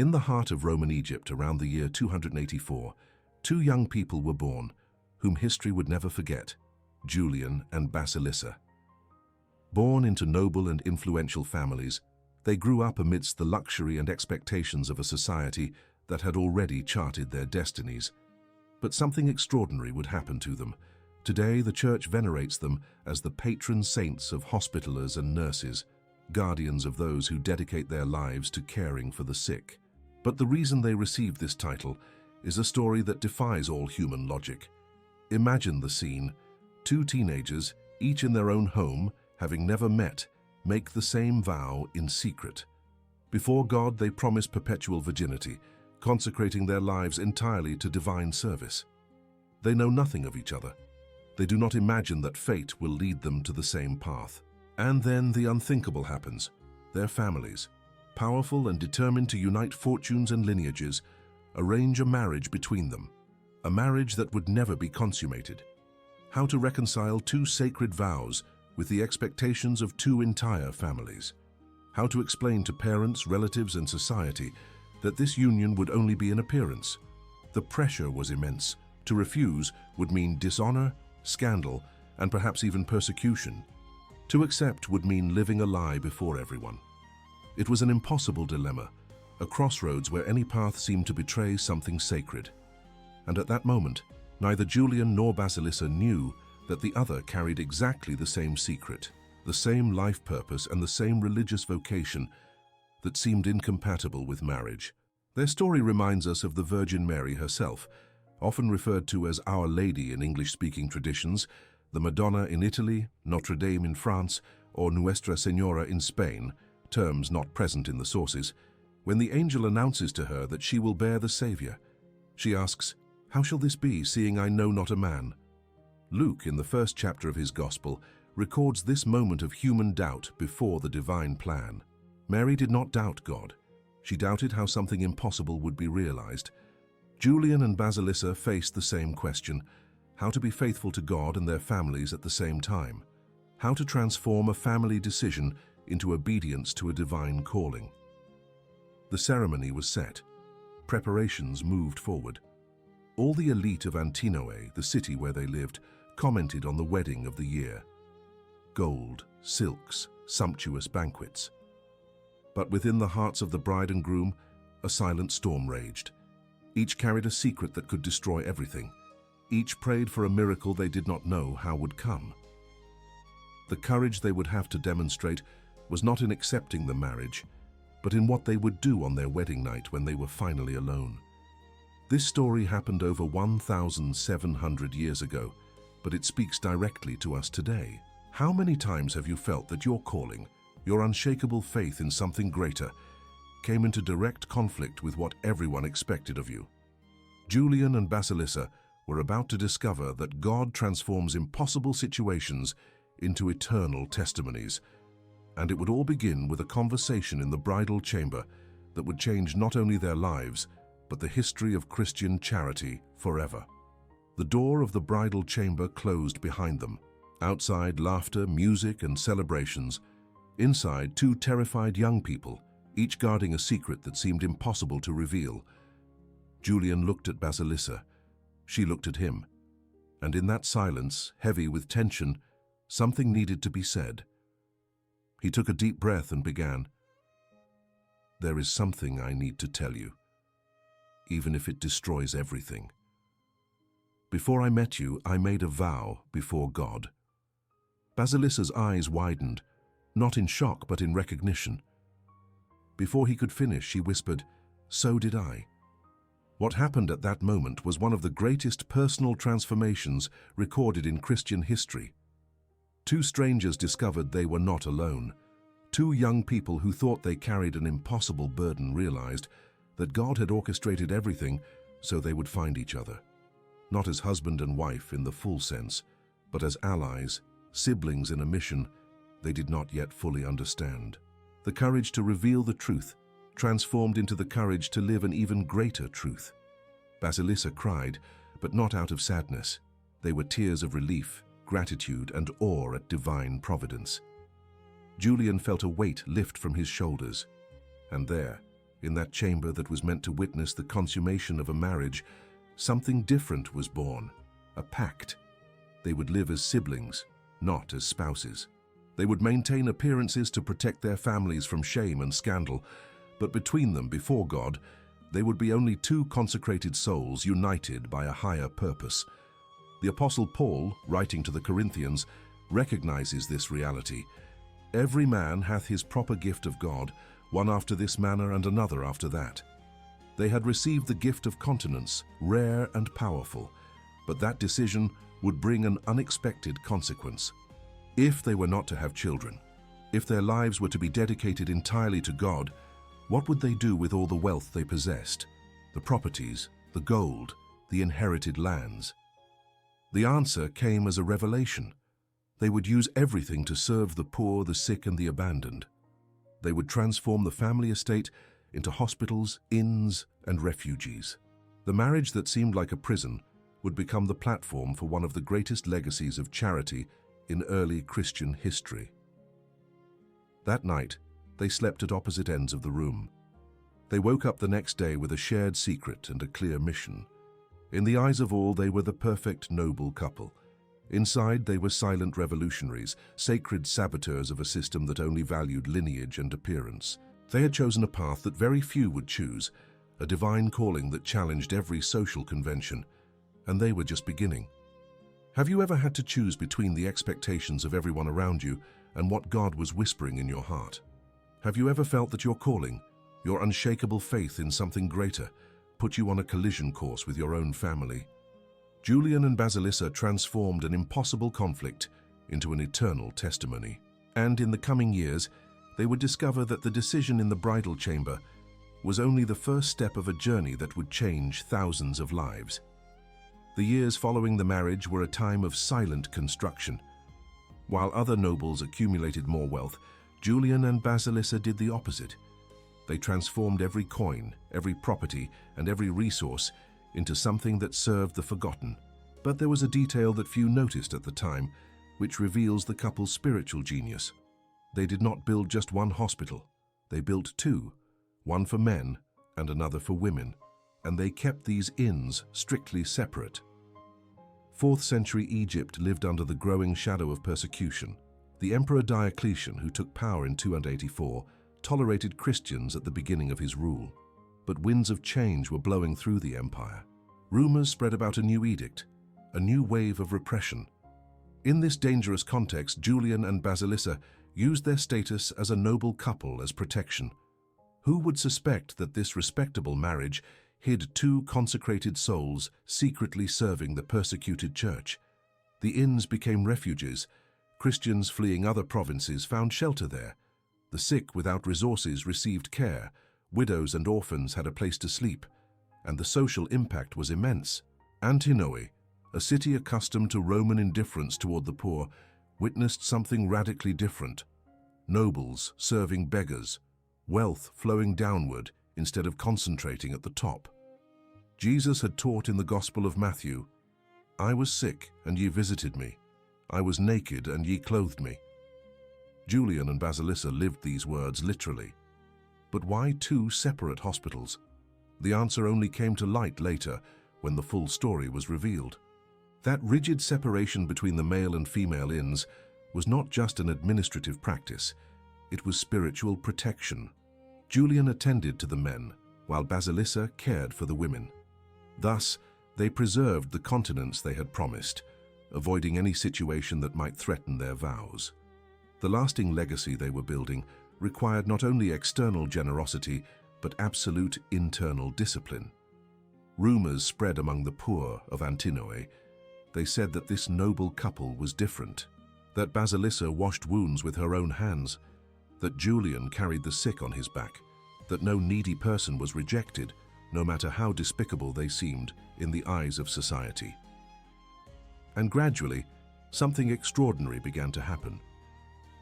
In the heart of Roman Egypt around the year 284, two young people were born, whom history would never forget, Julian and Basilissa. Born into noble and influential families, they grew up amidst the luxury and expectations of a society that had already charted their destinies. But something extraordinary would happen to them. Today, the Church venerates them as the patron saints of hospitalers and nurses, guardians of those who dedicate their lives to caring for the sick. But the reason they received this title is a story that defies all human logic. Imagine the scene. Two teenagers, each in their own home, having never met, make the same vow in secret. Before God, they promise perpetual virginity, consecrating their lives entirely to divine service. They know nothing of each other. They do not imagine that fate will lead them to the same path. And then the unthinkable happens. Their families, powerful and determined to unite fortunes and lineages, arrange a marriage between them, a marriage that would never be consummated. How to reconcile two sacred vows with the expectations of two entire families? How to explain to parents, relatives, and society that this union would only be an appearance? The pressure was immense. To refuse would mean dishonor, scandal, and perhaps even persecution. To accept would mean living a lie before everyone. It was an impossible dilemma, a crossroads where any path seemed to betray something sacred. And at that moment, neither Julian nor Basilissa knew that the other carried exactly the same secret, the same life purpose and the same religious vocation that seemed incompatible with marriage. Their story reminds us of the Virgin Mary herself, often referred to as Our Lady in English-speaking traditions, the Madonna in Italy, Notre Dame in France, or Nuestra Señora in Spain, terms not present in the sources. When the angel announces to her that she will bear the Savior, she asks, "How shall this be, seeing I know not a man?" Luke, in the first chapter of his Gospel, records this moment of human doubt before the divine plan. Mary did not doubt God. She doubted how something impossible would be realized. Julian and Basilissa faced the same question: how to be faithful to God and their families at the same time. How to transform a family decision into obedience to a divine calling. The ceremony was set. Preparations moved forward. All the elite of Antinoe, the city where they lived, commented on the wedding of the year. Gold, silks, sumptuous banquets. But within the hearts of the bride and groom, a silent storm raged. Each carried a secret that could destroy everything. Each prayed for a miracle they did not know how would come. The courage they would have to demonstrate was not in accepting the marriage, but in what they would do on their wedding night when they were finally alone. This story happened over 1,700 years ago, but it speaks directly to us today. How many times have you felt that your calling, your unshakable faith in something greater, came into direct conflict with what everyone expected of you? Julian and Basilissa were about to discover that God transforms impossible situations into eternal testimonies, and it would all begin with a conversation in the bridal chamber that would change not only their lives, but the history of Christian charity forever. The door of the bridal chamber closed behind them. Outside, laughter, music, and celebrations. Inside, two terrified young people, each guarding a secret that seemed impossible to reveal. Julian looked at Basilissa. She looked at him. And in that silence, heavy with tension, something needed to be said. He took a deep breath and began, "There is something I need to tell you, even if it destroys everything. Before I met you, I made a vow before God." Basilissa's eyes widened, not in shock but in recognition. Before he could finish, she whispered, "So did I." What happened at that moment was one of the greatest personal transformations recorded in Christian history. Two strangers discovered they were not alone. Two young people who thought they carried an impossible burden realized that God had orchestrated everything so they would find each other. Not as husband and wife in the full sense, but as allies, siblings in a mission they did not yet fully understand. The courage to reveal the truth transformed into the courage to live an even greater truth. Basilissa cried, but not out of sadness. They were tears of relief, gratitude, and awe at divine providence. Julian felt a weight lift from his shoulders, and there, in that chamber that was meant to witness the consummation of a marriage, something different was born, a pact. They would live as siblings, not as spouses. They would maintain appearances to protect their families from shame and scandal, but between them, before God, they would be only two consecrated souls united by a higher purpose. The Apostle Paul, writing to the Corinthians, recognizes this reality. Every man hath his proper gift of God, one after this manner and another after that. They had received the gift of continence, rare and powerful, but that decision would bring an unexpected consequence. If they were not to have children, if their lives were to be dedicated entirely to God, what would they do with all the wealth they possessed, the properties, the gold, the inherited lands? The answer came as a revelation. They would use everything to serve the poor, the sick, and the abandoned. They would transform the family estate into hospitals, inns, and refugees. The marriage that seemed like a prison would become the platform for one of the greatest legacies of charity in early Christian history. That night, they slept at opposite ends of the room. They woke up the next day with a shared secret and a clear mission. In the eyes of all, they were the perfect noble couple. Inside, they were silent revolutionaries, sacred saboteurs of a system that only valued lineage and appearance. They had chosen a path that very few would choose, a divine calling that challenged every social convention, and they were just beginning. Have you ever had to choose between the expectations of everyone around you and what God was whispering in your heart? Have you ever felt that your calling, your unshakable faith in something greater, put you on a collision course with your own family? Julian and Basilissa transformed an impossible conflict into an eternal testimony. And in the coming years, they would discover that the decision in the bridal chamber was only the first step of a journey that would change thousands of lives. The years following the marriage were a time of silent construction. While other nobles accumulated more wealth, Julian and Basilissa did the opposite. They transformed every coin, every property, and every resource into something that served the forgotten. But there was a detail that few noticed at the time, which reveals the couple's spiritual genius. They did not build just one hospital. They built two, one for men and another for women, and they kept these inns strictly separate. 4th century Egypt lived under the growing shadow of persecution. The Emperor Diocletian, who took power in 284, tolerated Christians at the beginning of his rule. But winds of change were blowing through the empire. Rumors spread about a new edict, a new wave of repression. In this dangerous context, Julian and Basilissa used their status as a noble couple as protection. Who would suspect that this respectable marriage hid two consecrated souls secretly serving the persecuted church? The inns became refuges. Christians fleeing other provinces found shelter there. The sick without resources received care. Widows and orphans had a place to sleep, and the social impact was immense. Antinoe, a city accustomed to Roman indifference toward the poor, witnessed something radically different. Nobles serving beggars, wealth flowing downward instead of concentrating at the top. Jesus had taught in the Gospel of Matthew, "I was sick, and ye visited me. I was naked, and ye clothed me." Julian and Basilissa lived these words literally. But why two separate hospitals? The answer only came to light later, when the full story was revealed. That rigid separation between the male and female inns was not just an administrative practice, it was spiritual protection. Julian attended to the men, while Basilissa cared for the women. Thus, they preserved the continence they had promised, avoiding any situation that might threaten their vows. The lasting legacy they were building required not only external generosity, but absolute internal discipline. Rumors spread among the poor of Antinoe. They said that this noble couple was different, that Basilissa washed wounds with her own hands, that Julian carried the sick on his back, that no needy person was rejected, no matter how despicable they seemed in the eyes of society. And gradually, something extraordinary began to happen.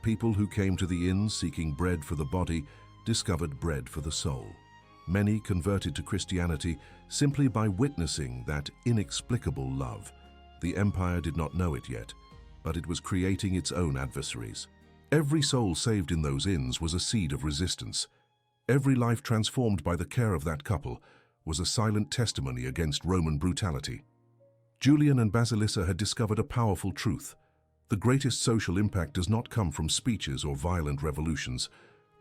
People who came to the inns seeking bread for the body discovered bread for the soul. Many converted to Christianity simply by witnessing that inexplicable love. The empire did not know it yet, but it was creating its own adversaries. Every soul saved in those inns was a seed of resistance. Every life transformed by the care of that couple was a silent testimony against Roman brutality. Julian and Basilissa had discovered a powerful truth. The greatest social impact does not come from speeches or violent revolutions,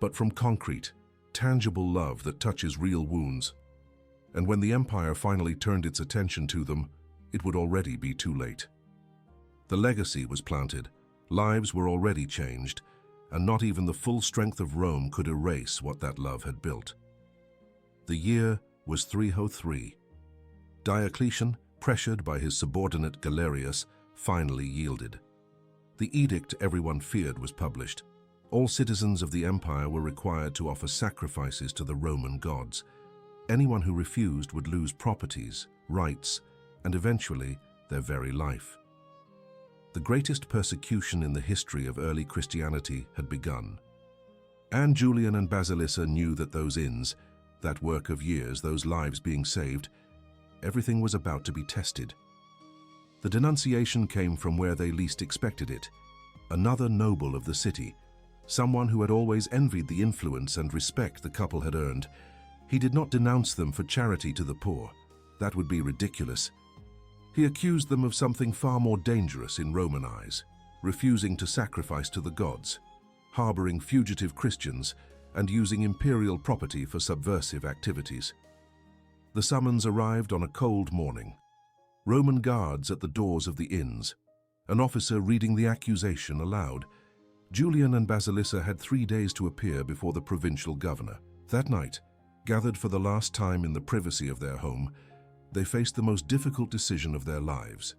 but from concrete, tangible love that touches real wounds. And when the empire finally turned its attention to them, it would already be too late. The legacy was planted, lives were already changed, and not even the full strength of Rome could erase what that love had built. The year was 303. Diocletian, pressured by his subordinate Galerius, finally yielded. The edict everyone feared was published. All citizens of the empire were required to offer sacrifices to the Roman gods. Anyone who refused would lose properties, rights, and eventually their very life. The greatest persecution in the history of early Christianity had begun. And Julian and Basilissa knew that those inns, that work of years, those lives being saved, everything was about to be tested. The denunciation came from where they least expected it. Another noble of the city, someone who had always envied the influence and respect the couple had earned. He did not denounce them for charity to the poor. That would be ridiculous. He accused them of something far more dangerous in Roman eyes, refusing to sacrifice to the gods, harboring fugitive Christians, and using imperial property for subversive activities. The summons arrived on a cold morning. Roman guards at the doors of the inns, an officer reading the accusation aloud. Julian and Basilissa had 3 days to appear before the provincial governor. That night, gathered for the last time in the privacy of their home, they faced the most difficult decision of their lives.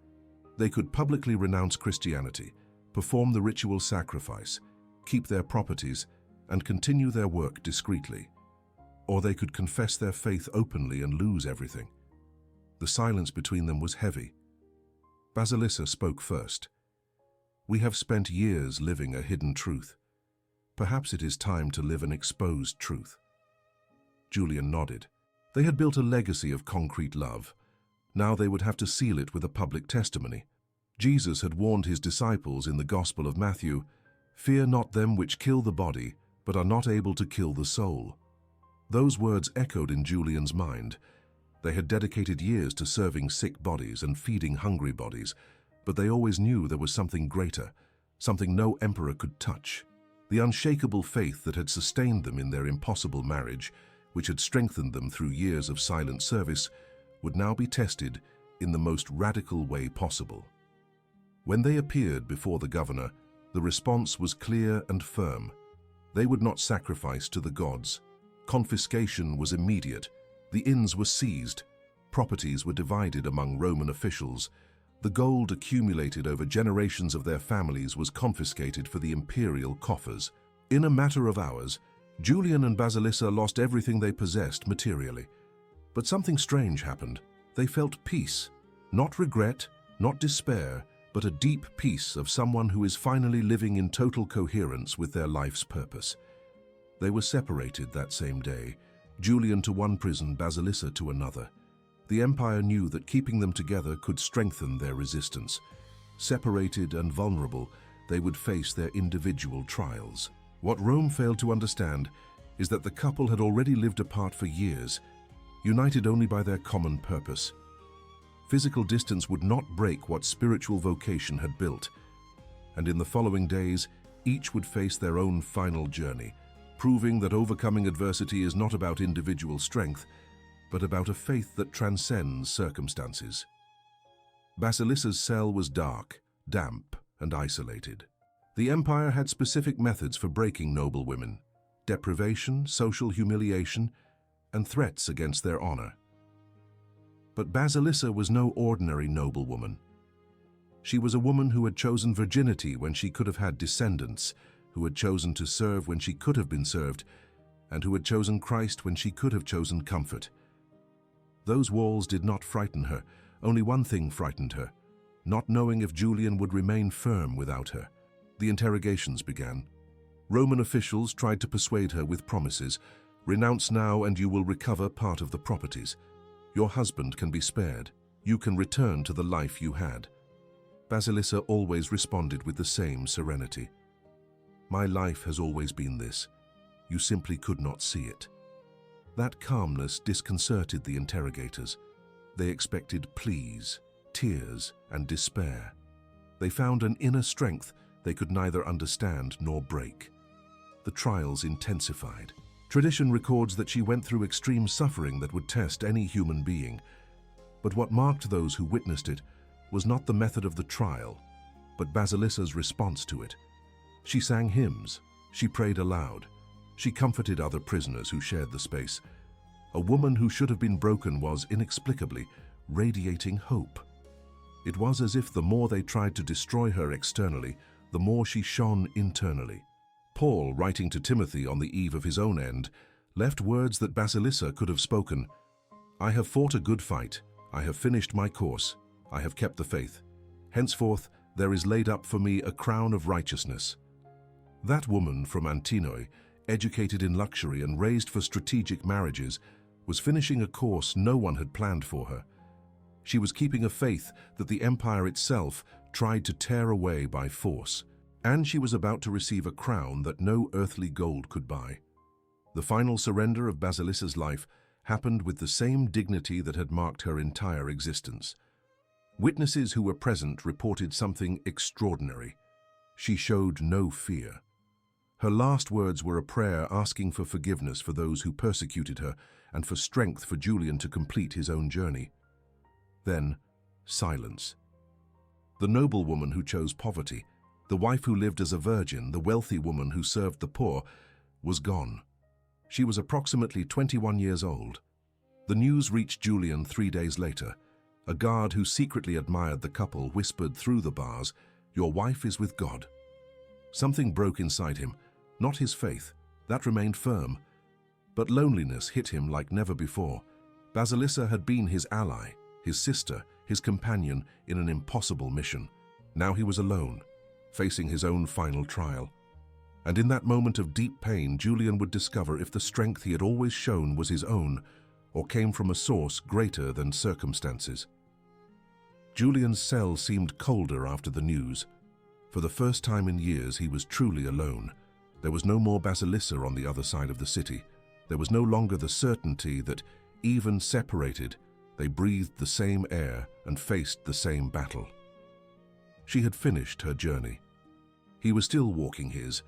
They could publicly renounce Christianity, perform the ritual sacrifice, keep their properties, and continue their work discreetly. Or they could confess their faith openly and lose everything. The silence between them was heavy. Basilissa spoke first. "We have spent years living a hidden truth. Perhaps it is time to live an exposed truth." Julian nodded. They had built a legacy of concrete love. Now they would have to seal it with a public testimony. Jesus had warned his disciples in the Gospel of Matthew, "Fear not them which kill the body, but are not able to kill the soul." Those words echoed in Julian's mind. They had dedicated years to serving sick bodies and feeding hungry bodies, but they always knew there was something greater, something no emperor could touch. The unshakable faith that had sustained them in their impossible marriage, which had strengthened them through years of silent service, would now be tested in the most radical way possible. When they appeared before the governor, the response was clear and firm. They would not sacrifice to the gods. Confiscation was immediate. The inns were seized. Properties were divided among Roman officials. The gold accumulated over generations of their families was confiscated for the imperial coffers. In a matter of hours, Julian and Basilissa lost everything they possessed materially. But something strange happened. They felt peace. Not regret, not despair, but a deep peace of someone who is finally living in total coherence with their life's purpose. They were separated that same day, Julian to one prison, Basilissa to another. The empire knew that keeping them together could strengthen their resistance. Separated and vulnerable, they would face their individual trials. What Rome failed to understand is that the couple had already lived apart for years, united only by their common purpose. Physical distance would not break what spiritual vocation had built, and in the following days, each would face their own final journey, proving that overcoming adversity is not about individual strength, but about a faith that transcends circumstances. Basilissa's cell was dark, damp, and isolated. The empire had specific methods for breaking noble women: deprivation, social humiliation, and threats against their honor. But Basilissa was no ordinary noblewoman. She was a woman who had chosen virginity when she could have had descendants, who had chosen to serve when she could have been served, and who had chosen Christ when she could have chosen comfort. Those walls did not frighten her. Only one thing frightened her: not knowing if Julian would remain firm without her. The interrogations began. Roman officials tried to persuade her with promises: "Renounce now and you will recover part of the properties. Your husband can be spared. You can return to the life you had." Basilissa always responded with the same serenity: "My life has always been this. You simply could not see it." That calmness disconcerted the interrogators. They expected pleas, tears, and despair. They found an inner strength they could neither understand nor break. The trials intensified. Tradition records that she went through extreme suffering that would test any human being. But what marked those who witnessed it was not the method of the trial, but Basilissa's response to it. She sang hymns, she prayed aloud, she comforted other prisoners who shared the space. A woman who should have been broken was inexplicably radiating hope. It was as if the more they tried to destroy her externally, the more she shone internally. Paul, writing to Timothy on the eve of his own end, left words that Basilissa could have spoken. "I have fought a good fight, I have finished my course, I have kept the faith. Henceforth there is laid up for me a crown of righteousness." That woman from Antinoe, educated in luxury and raised for strategic marriages, was finishing a course no one had planned for her. She was keeping a faith that the empire itself tried to tear away by force, and she was about to receive a crown that no earthly gold could buy. The final surrender of Basilissa's life happened with the same dignity that had marked her entire existence. Witnesses who were present reported something extraordinary. She showed no fear. Her last words were a prayer asking for forgiveness for those who persecuted her and for strength for Julian to complete his own journey. Then, silence. The noblewoman who chose poverty, the wife who lived as a virgin, the wealthy woman who served the poor, was gone. She was approximately 21 years old. The news reached Julian 3 days later. A guard who secretly admired the couple whispered through the bars, "Your wife is with God." Something broke inside him, not his faith, that remained firm. But loneliness hit him like never before. Basilissa had been his ally, his sister, his companion in an impossible mission. Now he was alone, facing his own final trial. And in that moment of deep pain, Julian would discover if the strength he had always shown was his own, or came from a source greater than circumstances. Julian's cell seemed colder after the news. For the first time in years, he was truly alone. There was no more Basilissa on the other side of the city. There was no longer the certainty that, even separated, they breathed the same air and faced the same battle. She had finished her journey. He was still walking his,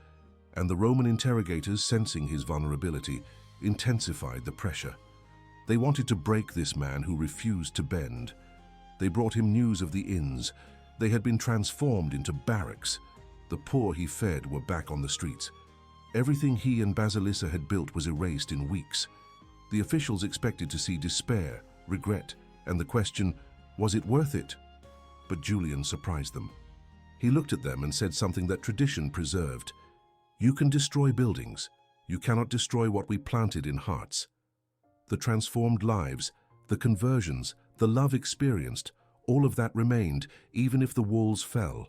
and the Roman interrogators, sensing his vulnerability, intensified the pressure. They wanted to break this man who refused to bend. They brought him news of the inns. They had been transformed into barracks. The poor he fed were back on the streets. Everything he and Basilissa had built was erased in weeks. The officials expected to see despair, regret, and the question, was it worth it? But Julian surprised them. He looked at them and said something that tradition preserved. "You can destroy buildings. You cannot destroy what we planted in hearts." The transformed lives, the conversions, the love experienced, all of that remained, even if the walls fell.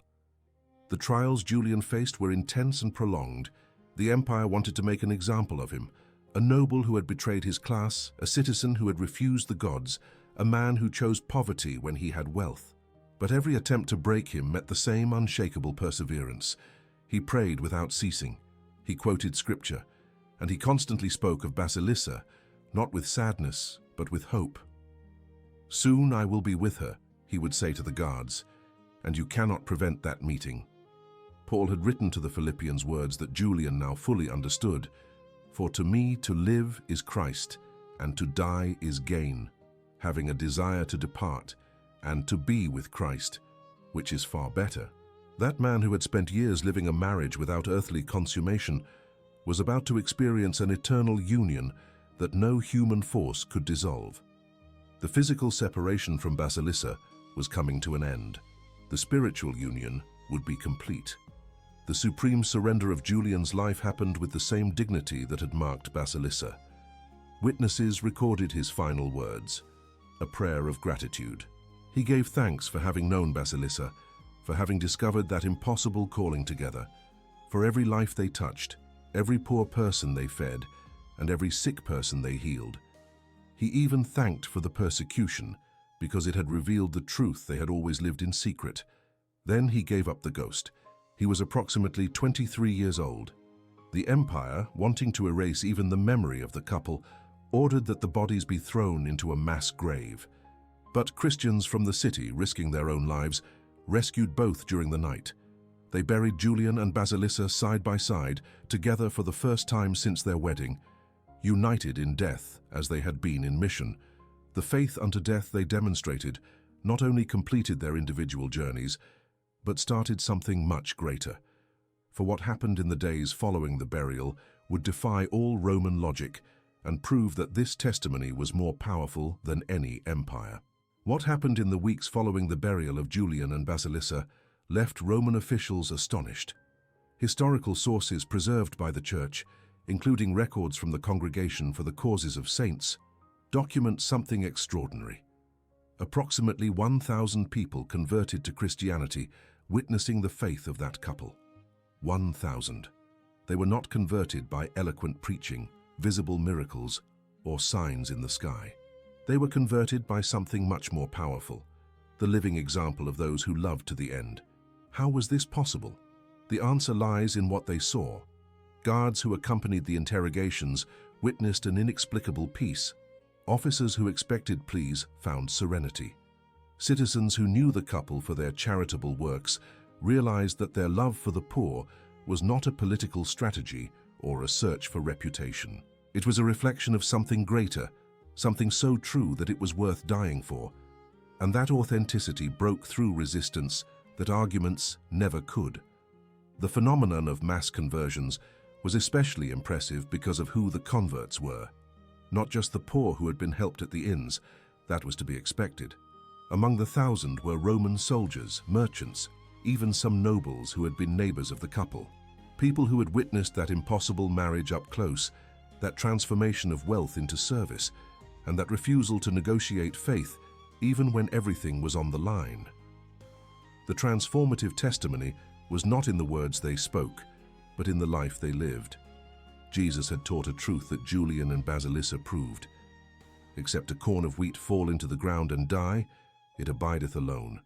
The trials Julian faced were intense and prolonged. The empire wanted to make an example of him, a noble who had betrayed his class, a citizen who had refused the gods, a man who chose poverty when he had wealth. But every attempt to break him met the same unshakable perseverance. He prayed without ceasing. He quoted scripture, and he constantly spoke of Basilissa, not with sadness, but with hope. "Soon I will be with her," he would say to the guards, "and you cannot prevent that meeting." Paul had written to the Philippians words that Julian now fully understood. "For to me to live is Christ, and to die is gain, having a desire to depart, and to be with Christ, which is far better." That man who had spent years living a marriage without earthly consummation was about to experience an eternal union that no human force could dissolve. The physical separation from Basilissa was coming to an end. The spiritual union would be complete. The supreme surrender of Julian's life happened with the same dignity that had marked Basilissa. Witnesses recorded his final words, a prayer of gratitude. He gave thanks for having known Basilissa, for having discovered that impossible calling together, for every life they touched, every poor person they fed, and every sick person they healed. He even thanked for the persecution, because it had revealed the truth they had always lived in secret. Then he gave up the ghost. He was approximately 23 years old. The empire, wanting to erase even the memory of the couple, ordered that the bodies be thrown into a mass grave. But Christians from the city, risking their own lives, rescued both during the night. They buried Julian and Basilissa side by side, together for the first time since their wedding, united in death as they had been in mission. The faith unto death they demonstrated not only completed their individual journeys, but started something much greater. For what happened in the days following the burial would defy all Roman logic and prove that this testimony was more powerful than any empire. What happened in the weeks following the burial of Julian and Basilissa left Roman officials astonished. Historical sources preserved by the Church, including records from the Congregation for the Causes of Saints, document something extraordinary. Approximately 1,000 people converted to Christianity, witnessing the faith of that couple. 1,000. They were not converted by eloquent preaching, visible miracles, or signs in the sky. They were converted by something much more powerful, the living example of those who loved to the end. How was this possible? The answer lies in what they saw. Guards who accompanied the interrogations witnessed an inexplicable peace. Officers who expected pleas found serenity. Citizens who knew the couple for their charitable works realized that their love for the poor was not a political strategy or a search for reputation. It was a reflection of something greater, something so true that it was worth dying for. And that authenticity broke through resistance that arguments never could. The phenomenon of mass conversions was especially impressive because of who the converts were. Not just the poor who had been helped at the inns, that was to be expected. Among the 1,000 were Roman soldiers, merchants, even some nobles who had been neighbors of the couple. People who had witnessed that impossible marriage up close, that transformation of wealth into service, and that refusal to negotiate faith even when everything was on the line. The transformative testimony was not in the words they spoke, but in the life they lived. Jesus had taught a truth that Julian and Basilissa proved. Except a corn of wheat fall into the ground and die, it abideth alone.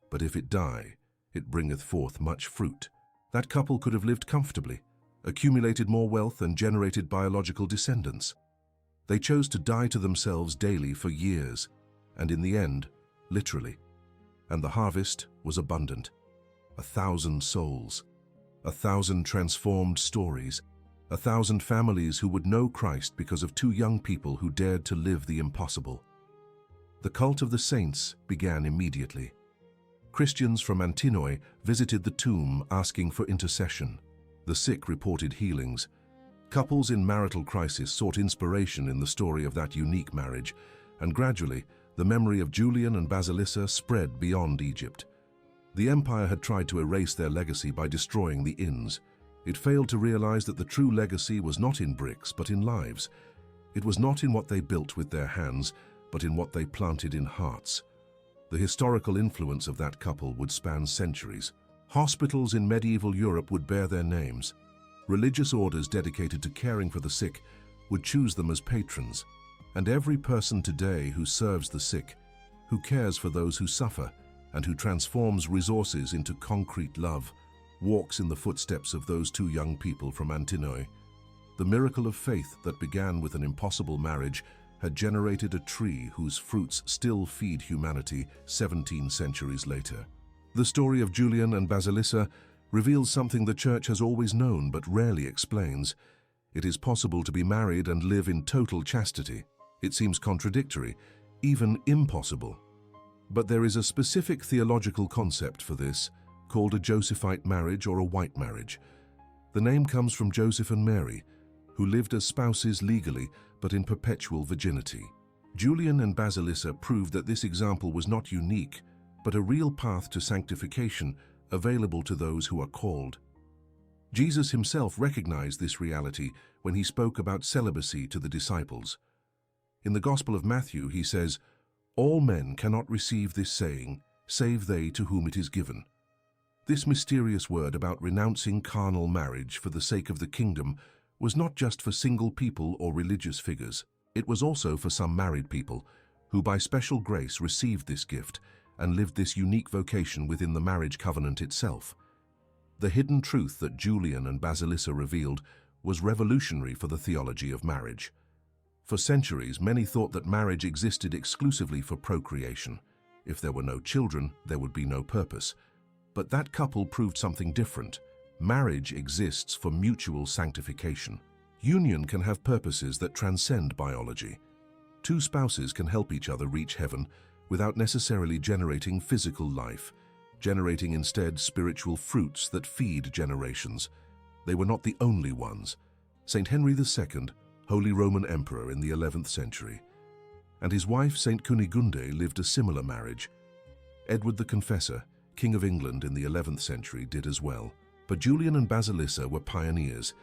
But if it die, it bringeth forth much fruit. That couple could have lived comfortably, accumulated more wealth and generated biological descendants. They chose to die to themselves daily for years, and in the end, literally. And the harvest was abundant. 1,000 souls, 1,000 transformed stories, 1,000 families who would know Christ because of 2 young people who dared to live the impossible. The cult of the saints began immediately. Christians from Antinoe visited the tomb asking for intercession. The sick reported healings. Couples in marital crisis sought inspiration in the story of that unique marriage, and gradually, the memory of Julian and Basilissa spread beyond Egypt. The empire had tried to erase their legacy by destroying the inns. It failed to realize that the true legacy was not in bricks, but in lives. It was not in what they built with their hands, but in what they planted in hearts. The historical influence of that couple would span centuries. Hospitals in medieval Europe would bear their names. Religious orders dedicated to caring for the sick would choose them as patrons. And every person today who serves the sick, who cares for those who suffer, and who transforms resources into concrete love, walks in the footsteps of those 2 young people from Antinoe. The miracle of faith that began with an impossible marriage had generated a tree whose fruits still feed humanity 17 centuries later. The story of Julian and Basilissa reveals something the Church has always known but rarely explains. It is possible to be married and live in total chastity. It seems contradictory, even impossible. But there is a specific theological concept for this, called a Josephite marriage or a white marriage. The name comes from Joseph and Mary, who lived as spouses legally but in perpetual virginity. Julian and Basilissa proved that this example was not unique, but a real path to sanctification available to those who are called. Jesus himself recognized this reality when he spoke about celibacy to the disciples. In the Gospel of Matthew, he says, "All men cannot receive this saying, save they to whom it is given." This mysterious word about renouncing carnal marriage for the sake of the kingdom was not just for single people or religious figures. It was also for some married people who by special grace received this gift and lived this unique vocation within the marriage covenant itself. The hidden truth that Julian and Basilissa revealed was revolutionary for the theology of marriage. For centuries, many thought that marriage existed exclusively for procreation. If there were no children, there would be no purpose. But that couple proved something different. Marriage exists for mutual sanctification. Union can have purposes that transcend biology. Two spouses can help each other reach heaven without necessarily generating physical life, generating instead spiritual fruits that feed generations. They were not the only ones. Saint Henry II, Holy Roman Emperor in the 11th century, and his wife Saint Kunigunde lived a similar marriage. Edward the Confessor, King of England in the 11th century, did as well. But Julian and Basilissa were pioneers,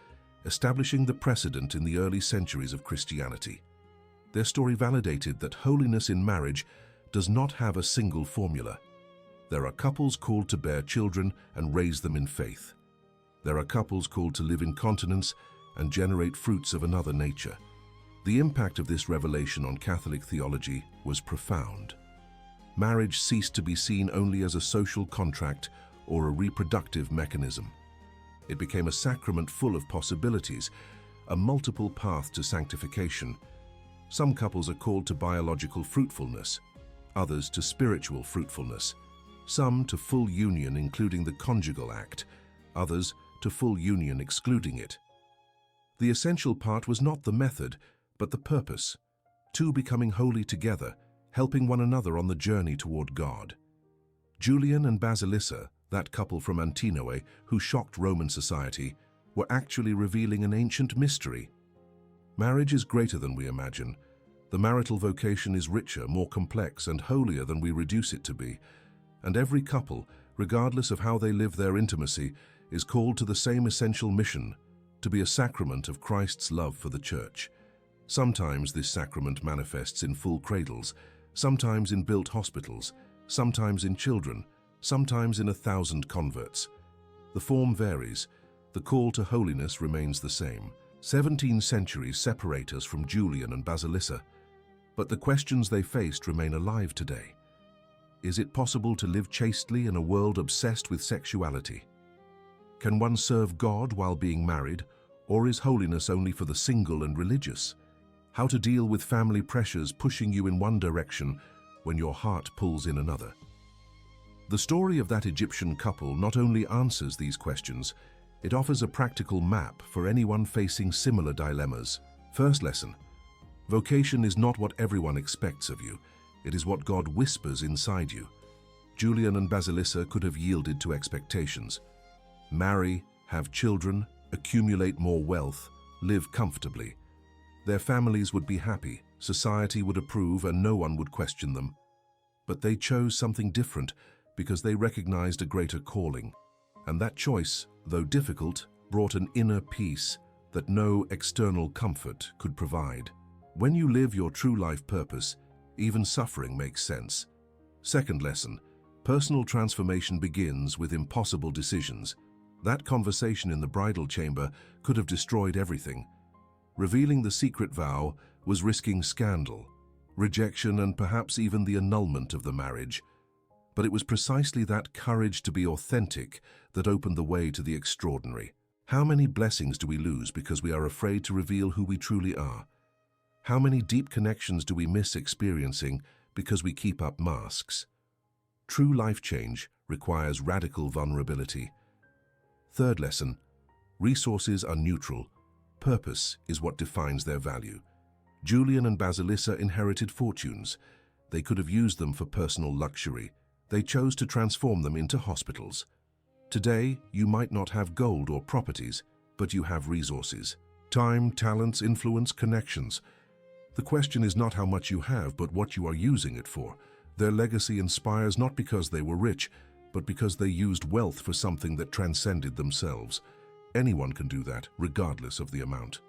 establishing the precedent in the early centuries of Christianity. Their story validated that holiness in marriage does not have a single formula. There are couples called to bear children and raise them in faith. There are couples called to live in continence and generate fruits of another nature. The impact of this revelation on Catholic theology was profound. Marriage ceased to be seen only as a social contract or a reproductive mechanism. It became a sacrament full of possibilities, a multiple path to sanctification. Some couples are called to biological fruitfulness, others to spiritual fruitfulness, some to full union including the conjugal act, others to full union excluding it. The essential part was not the method, but the purpose. Two becoming holy together, helping one another on the journey toward God. Julian and Basilissa, that couple from Antinoe who shocked Roman society, were actually revealing an ancient mystery. Marriage is greater than we imagine. The marital vocation is richer, more complex, and holier than we reduce it to be. And every couple, regardless of how they live their intimacy, is called to the same essential mission, to be a sacrament of Christ's love for the Church. Sometimes this sacrament manifests in full cradles, sometimes in built hospitals, sometimes in children, sometimes in 1,000 converts. The form varies. The call to holiness remains the same. 17 centuries separate us from Julian and Basilissa, but the questions they faced remain alive today. Is it possible to live chastely in a world obsessed with sexuality? Can one serve God while being married, or is holiness only for the single and religious? How to deal with family pressures pushing you in one direction when your heart pulls in another? The story of that Egyptian couple not only answers these questions, it offers a practical map for anyone facing similar dilemmas. First lesson: vocation is not what everyone expects of you, it is what God whispers inside you. Julian and Basilissa could have yielded to expectations. Marry, have children, accumulate more wealth, live comfortably. Their families would be happy, society would approve, and no one would question them. But they chose something different because they recognized a greater calling. And that choice, though difficult, brought an inner peace that no external comfort could provide. When you live your true life purpose, even suffering makes sense. Second lesson: personal transformation begins with impossible decisions. That conversation in the bridal chamber could have destroyed everything. Revealing the secret vow was risking scandal, rejection, and perhaps even the annulment of the marriage. But it was precisely that courage to be authentic that opened the way to the extraordinary. How many blessings do we lose because we are afraid to reveal who we truly are? How many deep connections do we miss experiencing because we keep up masks? True life change requires radical vulnerability. Third lesson: resources are neutral. Purpose is what defines their value. Julian and Basilissa inherited fortunes. They could have used them for personal luxury. They chose to transform them into hospitals. Today, you might not have gold or properties, but you have resources. Time, talents, influence, connections. The question is not how much you have, but what you are using it for. Their legacy inspires not because they were rich, but because they used wealth for something that transcended themselves. Anyone can do that, regardless of the amount.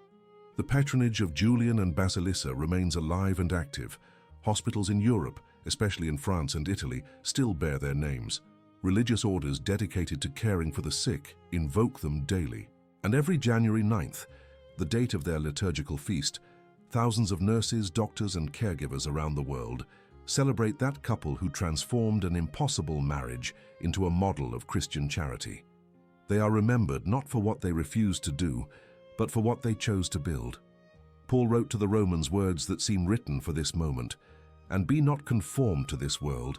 The patronage of Julian and Basilissa remains alive and active. Hospitals in Europe, especially in France and Italy, still bear their names. Religious orders dedicated to caring for the sick invoke them daily. And every January 9th, the date of their liturgical feast, thousands of nurses, doctors, and caregivers around the world celebrate that couple who transformed an impossible marriage into a model of Christian charity. They are remembered not for what they refused to do, but for what they chose to build. Paul wrote to the Romans words that seem written for this moment, "And be not conformed to this world,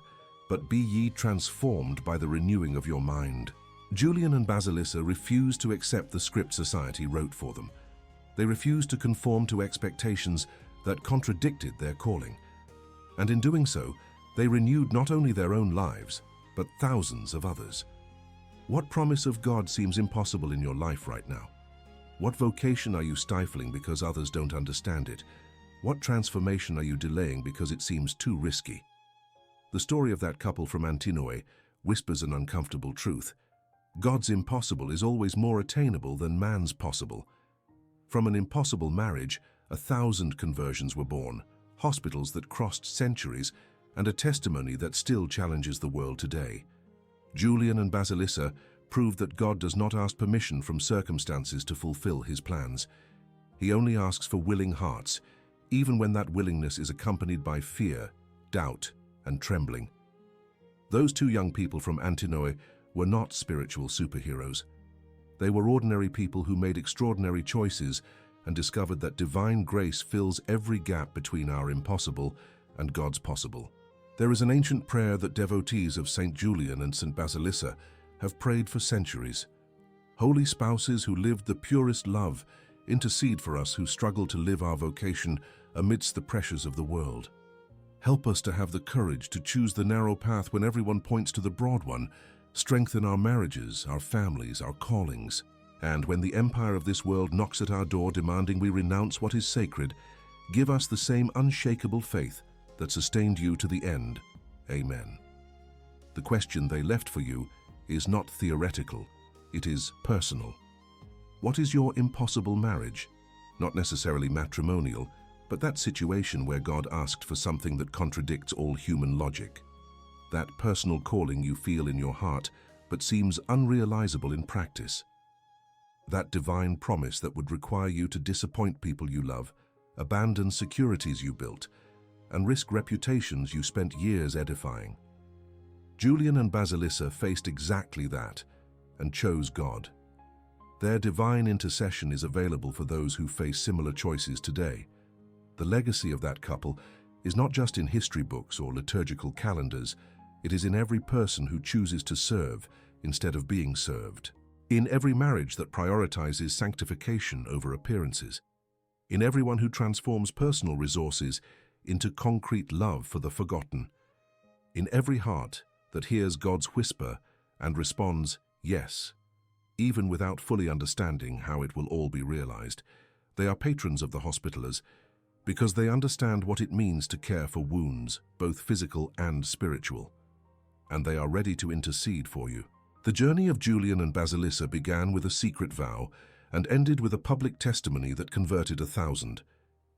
but be ye transformed by the renewing of your mind." Julian and Basilissa refused to accept the script society wrote for them. They refused to conform to expectations that contradicted their calling. And in doing so, they renewed not only their own lives, but thousands of others. What promise of God seems impossible in your life right now? What vocation are you stifling because others don't understand it? What transformation are you delaying because it seems too risky? The story of that couple from Antinoe whispers an uncomfortable truth. God's impossible is always more attainable than man's possible. From an impossible marriage, 1,000 conversions were born, hospitals that crossed centuries, and a testimony that still challenges the world today. Julian and Basilissa proved that God does not ask permission from circumstances to fulfill his plans. He only asks for willing hearts, even when that willingness is accompanied by fear, doubt, and trembling. Those two young people from Antinoe were not spiritual superheroes. They were ordinary people who made extraordinary choices and discovered that divine grace fills every gap between our impossible and God's possible. There is an ancient prayer that devotees of St. Julian and St. Basilissa have prayed for centuries. Holy spouses who lived the purest love, intercede for us who struggle to live our vocation amidst the pressures of the world. Help us to have the courage to choose the narrow path when everyone points to the broad one. Strengthen our marriages, our families, our callings. And when the empire of this world knocks at our door demanding we renounce what is sacred, give us the same unshakable faith that sustained you to the end. Amen. The question they left for you is not theoretical, it is personal. What is your impossible marriage? Not necessarily matrimonial, but that situation where God asked for something that contradicts all human logic. That personal calling you feel in your heart, but seems unrealizable in practice. That divine promise that would require you to disappoint people you love, abandon securities you built, and risk reputations you spent years edifying. Julian and Basilissa faced exactly that and chose God. Their divine intercession is available for those who face similar choices today. The legacy of that couple is not just in history books or liturgical calendars, it is in every person who chooses to serve instead of being served. In every marriage that prioritizes sanctification over appearances. In everyone who transforms personal resources into concrete love for the forgotten. In every heart that hears God's whisper and responds, yes, even without fully understanding how it will all be realized. They are patrons of the Hospitallers because they understand what it means to care for wounds, both physical and spiritual. And they are ready to intercede for you. The journey of Julian and Basilissa began with a secret vow and ended with a public testimony that converted 1,000.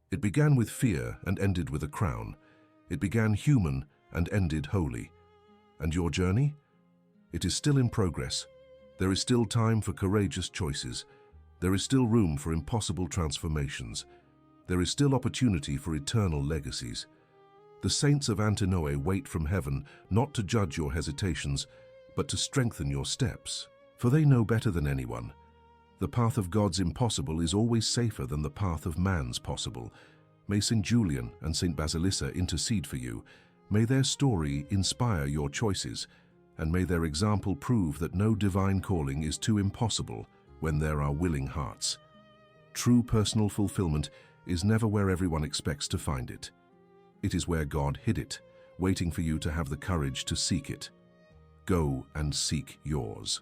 It began with fear and ended with a crown. It began human and ended holy. And your journey? It is still in progress. There is still time for courageous choices. There is still room for impossible transformations. There is still opportunity for eternal legacies. The saints of Antinoe wait from heaven not to judge your hesitations, but to strengthen your steps. For they know better than anyone. The path of God's impossible is always safer than the path of man's possible. May St. Julian and St. Basilissa intercede for you. May their story inspire your choices, and may their example prove that no divine calling is too impossible when there are willing hearts. True personal fulfillment is never where everyone expects to find it. It is where God hid it, waiting for you to have the courage to seek it. Go and seek yours.